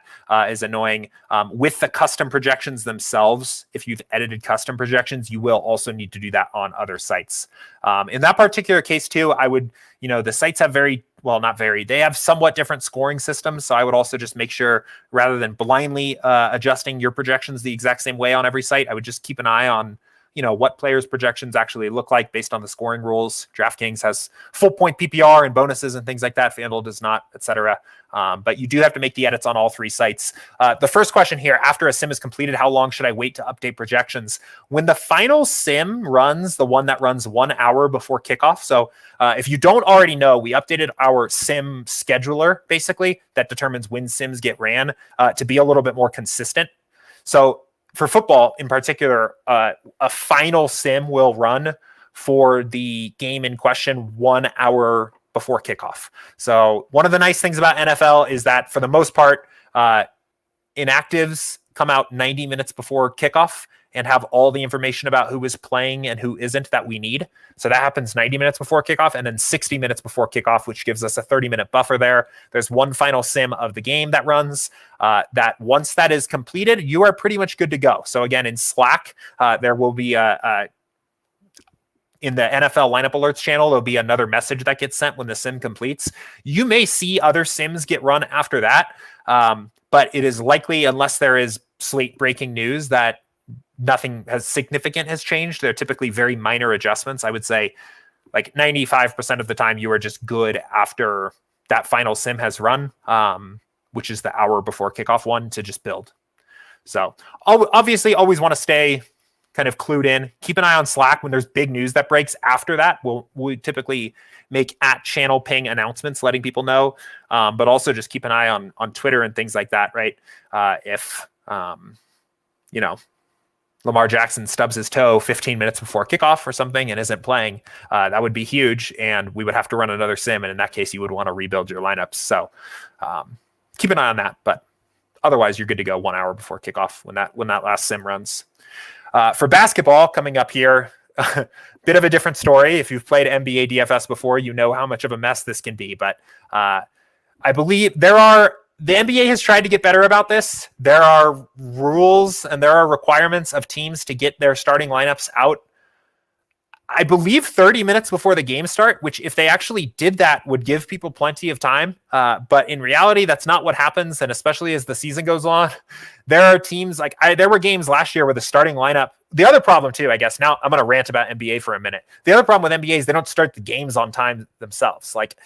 is annoying. With the custom projections themselves, if you've edited custom projections, you will also need to do that on other sites. In that particular case too, I would, the sites have they have somewhat different scoring systems. So I would also just make sure, rather than blindly adjusting your projections the exact same way on every site, I would just keep an eye on what players' projections actually look like based on the scoring rules. DraftKings has full point PPR and bonuses and things like that. FanDuel does not, etc. But you do have to make the edits on all 3 sites. The first question here, after a sim is completed, how long should I wait to update projections? When the final sim runs, the one that runs 1 hour before kickoff. So if you don't already know, we updated our sim scheduler, basically, that determines when sims get ran, to be a little bit more consistent. So for football in particular, a final sim will run for the game in question 1 hour before kickoff. So one of the nice things about NFL is that for the most part, inactives come out 90 minutes before kickoff and have all the information about who is playing and who isn't that we need. So that happens 90 minutes before kickoff, and then 60 minutes before kickoff, which gives us a 30-minute buffer there. There's one final sim of the game that runs, that once that is completed, you are pretty much good to go. So again, in Slack, there will be in the NFL lineup alerts channel, there'll be another message that gets sent when the sim completes. You may see other sims get run after that, but it is likely, unless there is slate breaking news, that nothing significant has changed. They're typically very minor adjustments. I would say like 95% of the time you are just good after that final sim has run, which is the hour before kickoff one, to just build. So obviously always want to stay kind of clued in. Keep an eye on Slack when there's big news that breaks. After that, we typically make @channel ping announcements letting people know, but also just keep an eye on Twitter and things like that, right? If Lamar Jackson stubs his toe 15 minutes before kickoff or something and isn't playing, that would be huge, and we would have to run another sim, and in that case, you would want to rebuild your lineups. So keep an eye on that. But otherwise, you're good to go 1 hour before kickoff when that last sim runs. For basketball coming up here, bit of a different story. If you've played NBA DFS before, you know how much of a mess this can be. But I believe the NBA has tried to get better about this. There are rules and there are requirements of teams to get their starting lineups out, I believe, 30 minutes before the game start, which if they actually did that would give people plenty of time. But in reality, that's not what happens. And especially as the season goes on, there are teams there were games last year where the starting lineup, the other problem too, I guess, now I'm going to rant about NBA for a minute. The other problem with NBA is they don't start the games on time themselves. Like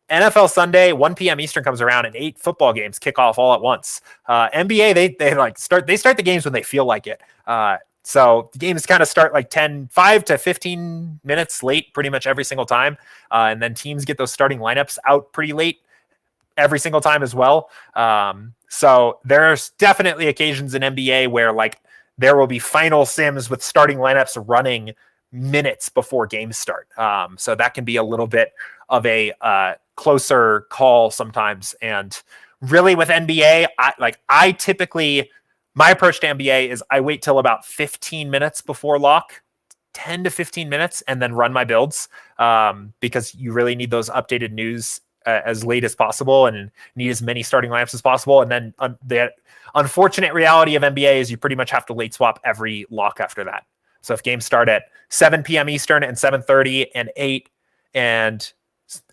NFL Sunday, 1 p.m. Eastern comes around and 8 football games kick off all at once. NBA, they start the games when they feel like it. So the games kind of start like 5 to 15 minutes late pretty much every single time. And then teams get those starting lineups out pretty late every single time as well. So there's definitely occasions in NBA where like there will be final sims with starting lineups running minutes before games start. So that can be a little bit of a closer call sometimes. And really with NBA, I typically, my approach to NBA is I wait till about 15 minutes before lock, 10 to 15 minutes, and then run my builds because you really need those updated news as late as possible and need as many starting lineups as possible. And then the unfortunate reality of NBA is you pretty much have to late swap every lock after that. So if games start at 7 p.m. Eastern and 7:30 and 8, and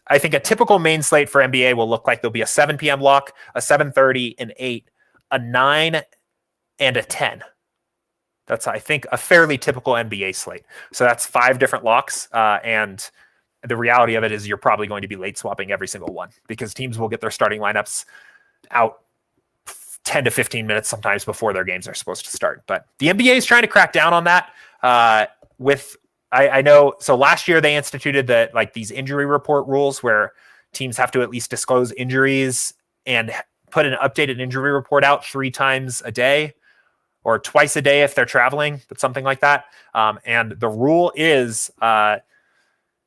I think a typical main slate for NBA will look like there'll be a 7 p.m. lock, a 7:30 and 8, a 9 and a 10. That's, I think, a fairly typical NBA slate. So that's 5 different locks. And the reality of it is you're probably going to be late swapping every single one because teams will get their starting lineups out 10 to 15 minutes sometimes before their games are supposed to start. But the NBA is trying to crack down on that I know. So last year they instituted these injury report rules where teams have to at least disclose injuries and put an updated injury report out 3 times a day or twice a day if they're traveling, but something like that. And the rule is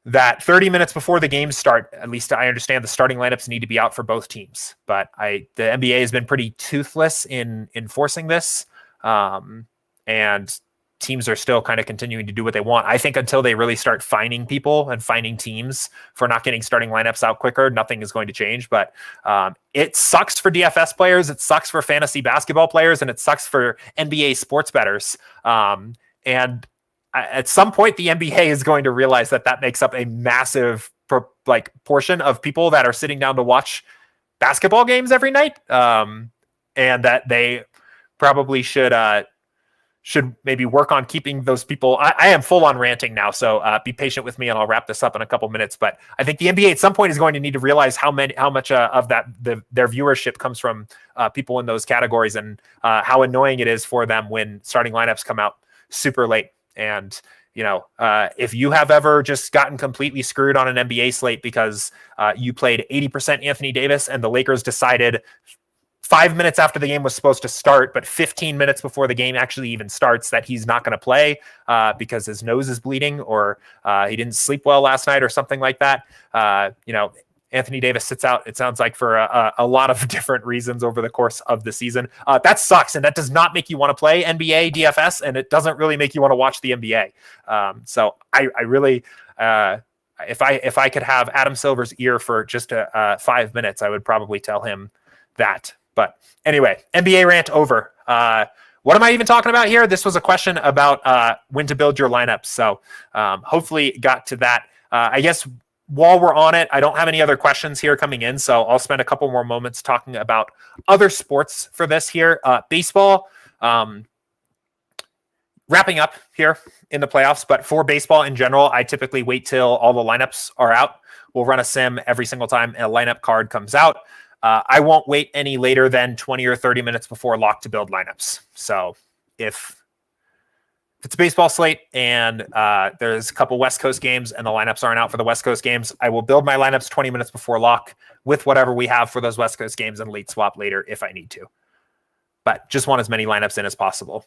that 30 minutes before the games start, at least I understand the starting lineups need to be out for both teams. But the NBA has been pretty toothless in enforcing this. And teams are still kind of continuing to do what they want. I think until they really start fining people and fining teams for not getting starting lineups out quicker, nothing is going to change. But it sucks for DFS players. It sucks for fantasy basketball players, and it sucks for NBA sports bettors. And at some point, the NBA is going to realize that makes up a massive portion of people that are sitting down to watch basketball games every night, and that they probably should maybe work on keeping those people. I am full on ranting now, so be patient with me and I'll wrap this up in a couple minutes. But I think the NBA at some point is going to need to realize how much of their viewership comes from people in those categories, and how annoying it is for them when starting lineups come out super late. And if you have ever just gotten completely screwed on an NBA slate because you played 80% Anthony Davis and the Lakers decided 5 minutes after the game was supposed to start, but 15 minutes before the game actually even starts, that he's not going to play because his nose is bleeding or he didn't sleep well last night or something like that. Anthony Davis sits out, it sounds like, for a lot of different reasons over the course of the season. That sucks, and that does not make you want to play NBA DFS, and it doesn't really make you want to watch the NBA. So I really, if I could have Adam Silver's ear for just 5 minutes, I would probably tell him that. But anyway, NBA rant over. What am I even talking about here? This was a question about when to build your lineups. So hopefully got to that. I guess while we're on it, I don't have any other questions here coming in, so I'll spend a couple more moments talking about other sports for this here. Baseball, wrapping up here in the playoffs, but for baseball in general, I typically wait till all the lineups are out. We'll run a sim every single time a lineup card comes out. I won't wait any later than 20 or 30 minutes before lock to build lineups. So if it's a baseball slate and there's a couple West Coast games and the lineups aren't out for the West Coast games, I will build my lineups 20 minutes before lock with whatever we have for those West Coast games and late swap later if I need to. But just want as many lineups in as possible.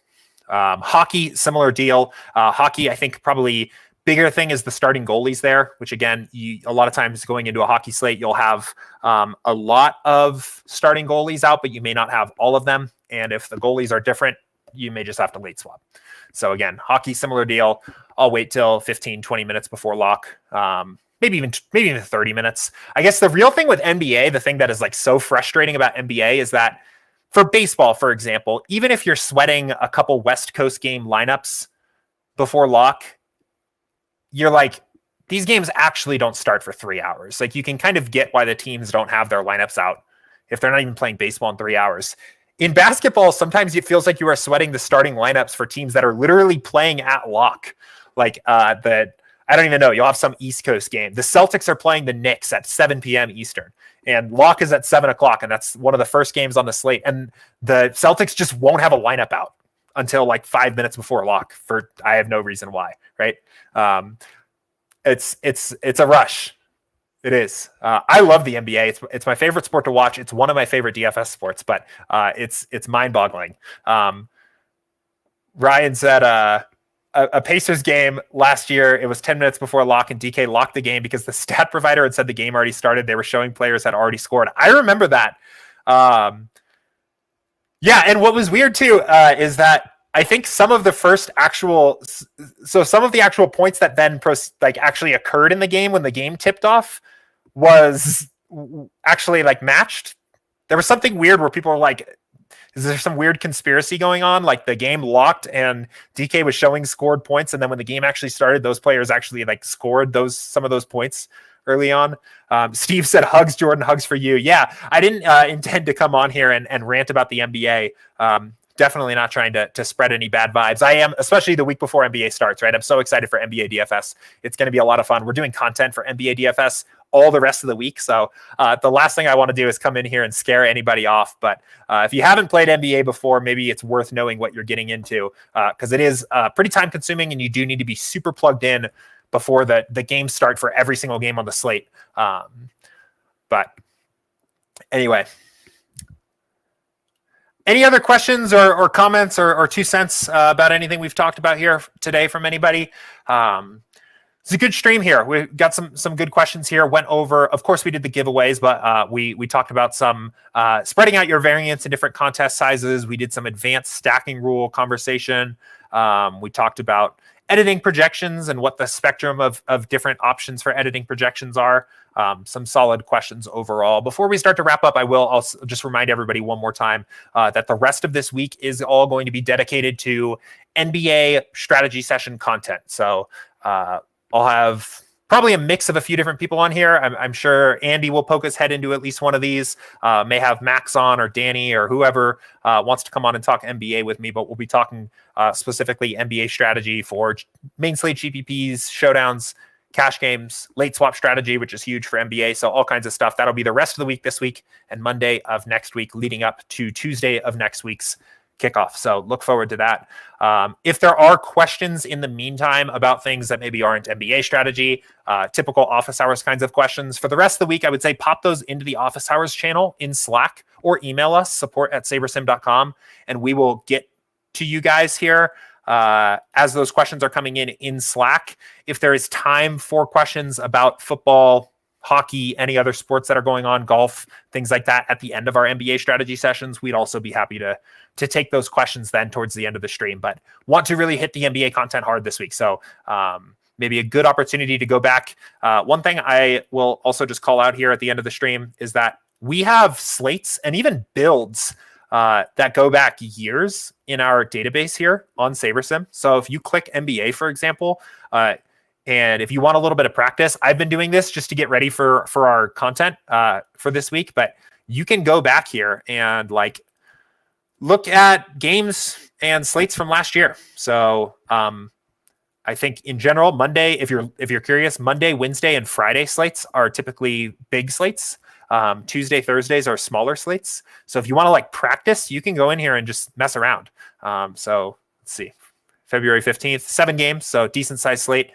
Hockey, similar deal. Hockey, I think probably Bigger thing is the starting goalies there, which again, a lot of times going into a hockey slate, you'll have a lot of starting goalies out, but you may not have all of them. And if the goalies are different, you may just have to late swap. So again, hockey, similar deal. I'll wait till 15, 20 minutes before lock. Maybe even 30 minutes. I guess the real thing with NBA, the thing that is like so frustrating about NBA is that for baseball, for example, even if you're sweating a couple West Coast game lineups before lock, you're like, these games actually don't start for 3 hours. Like, you can kind of get why the teams don't have their lineups out if they're not even playing baseball in 3 hours. In basketball, sometimes it feels like you are sweating the starting lineups for teams that are literally playing at lock. Like I don't even know. You'll have some East Coast game. The Celtics are playing the Knicks at 7 p.m. Eastern, and lock is at 7 o'clock, and that's one of the first games on the slate. And the Celtics just won't have a lineup out until like 5 minutes before lock for I have no reason why, right? It's a rush. It is. I love the NBA. It's my favorite sport to watch. It's one of my favorite DFS sports, but it's mind-boggling. Ryan said a Pacers game last year, it was 10 minutes before lock, and DK locked the game because the stat provider had said the game already started. They were showing players had already scored. I remember that. Yeah, and what was weird too is that I think some of the actual points that then actually occurred in the game when the game tipped off was actually like matched. There was something weird where people were like, is there some weird conspiracy going on? Like the game locked and DK was showing scored points, and then when the game actually started, those players actually like scored some of those points early on. Steve said, hugs, Jordan, hugs for you. Yeah, I didn't intend to come on here and rant about the NBA. Definitely not trying to spread any bad vibes. I am, especially the week before NBA starts, right? I'm so excited for NBA DFS. It's going to be a lot of fun. We're doing content for NBA DFS all the rest of the week. So the last thing I want to do is come in here and scare anybody off. But if you haven't played NBA before, maybe it's worth knowing what you're getting into because it is pretty time consuming, and you do need to be super plugged in before the games start for every single game on the slate. But anyway, any other questions or comments or 2 cents about anything we've talked about here today from anybody? It's a good stream here. We got some good questions here. Went over, of course, we did the giveaways, but we talked about some spreading out your variance in different contest sizes. We did some advanced stacking rule conversation. We talked about editing projections and what the spectrum of different options for editing projections are. Some solid questions overall. Before we start to wrap up, I will also just remind everybody one more time that the rest of this week is all going to be dedicated to NBA strategy session content. So I'll have probably a mix of a few different people on here. I'm sure Andy will poke his head into at least one of these. May have Max on or Danny or whoever wants to come on and talk NBA with me, but we'll be talking specifically NBA strategy for main slate GPPs, showdowns, cash games, late swap strategy, which is huge for NBA. So all kinds of stuff. That'll be the rest of the week this week and Monday of next week, leading up to Tuesday of next week's kickoff. So look forward to that. If there are questions in the meantime about things that maybe aren't NBA strategy, typical office hours kinds of questions for the rest of the week, I would say pop those into the office hours channel in Slack or email us support@sabersim.com, and we will get to you guys here as those questions are coming in Slack. If there is time for questions about football, hockey, any other sports that are going on, golf, things like that at the end of our NBA strategy sessions, we'd also be happy to take those questions then towards the end of the stream, but want to really hit the NBA content hard this week. So maybe a good opportunity to go back. One thing I will also just call out here at the end of the stream is that we have slates and even builds that go back years in our database here on SaberSim. So if you click NBA, for example, and if you want a little bit of practice, I've been doing this just to get ready for our content for this week, but you can go back here and like look at games and slates from last year. So I think in general, Monday, if you're curious, Monday, Wednesday, and Friday slates are typically big slates. Tuesday, Thursdays are smaller slates. So if you want to like practice, you can go in here and just mess around. So let's see. February 15th, 7 games, so decent sized slate.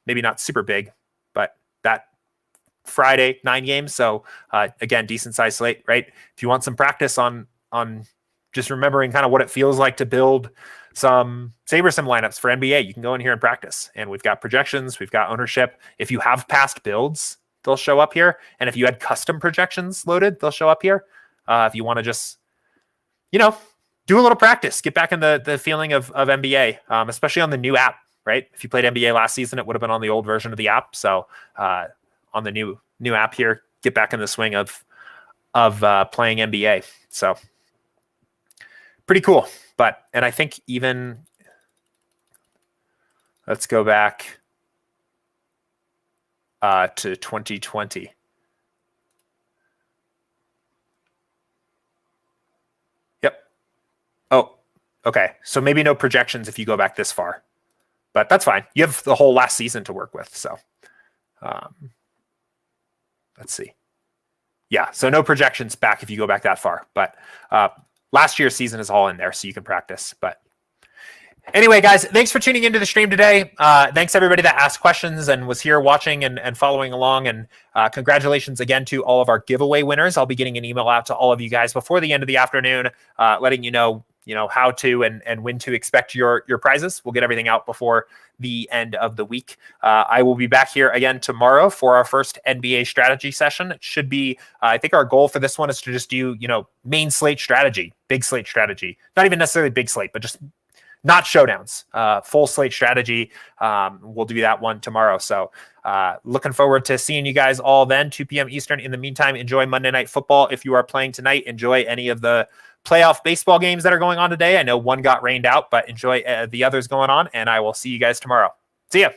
Maybe not super big, but that Friday, 9 games. So again, decent sized slate, right? If you want some practice on just remembering kind of what it feels like to build some SaberSim lineups for NBA. You can go in here and practice. And we've got projections. We've got ownership. If you have past builds, they'll show up here. And if you had custom projections loaded, they'll show up here. If you want to just, do a little practice, get back in the feeling of NBA, especially on the new app, right? If you played NBA last season, it would have been on the old version of the app. So on the new app here, get back in the swing of playing NBA. So pretty cool. And I think even, let's go back to 2020. Yep. Oh, okay. So maybe no projections if you go back this far, but that's fine. You have the whole last season to work with. So let's see. Yeah, so no projections back if you go back that far, but last year's season is all in there, so you can practice. But anyway, guys, thanks for tuning into the stream today. Thanks everybody that asked questions and was here watching and following along. And congratulations again to all of our giveaway winners. I'll be getting an email out to all of you guys before the end of the afternoon, letting you know how to and when to expect your prizes. We'll get everything out before the end of the week. I will be back here again tomorrow for our first NBA strategy session. It should be, I think our goal for this one is to just do, main slate strategy, big slate strategy, not even necessarily big slate, but just not showdowns, full slate strategy. We'll do that one tomorrow. So looking forward to seeing you guys all then, 2 p.m. Eastern. In the meantime, enjoy Monday Night Football. If you are playing tonight, enjoy any of the playoff baseball games that are going on today. I know one got rained out, but enjoy the others going on, and I will see you guys tomorrow. See ya.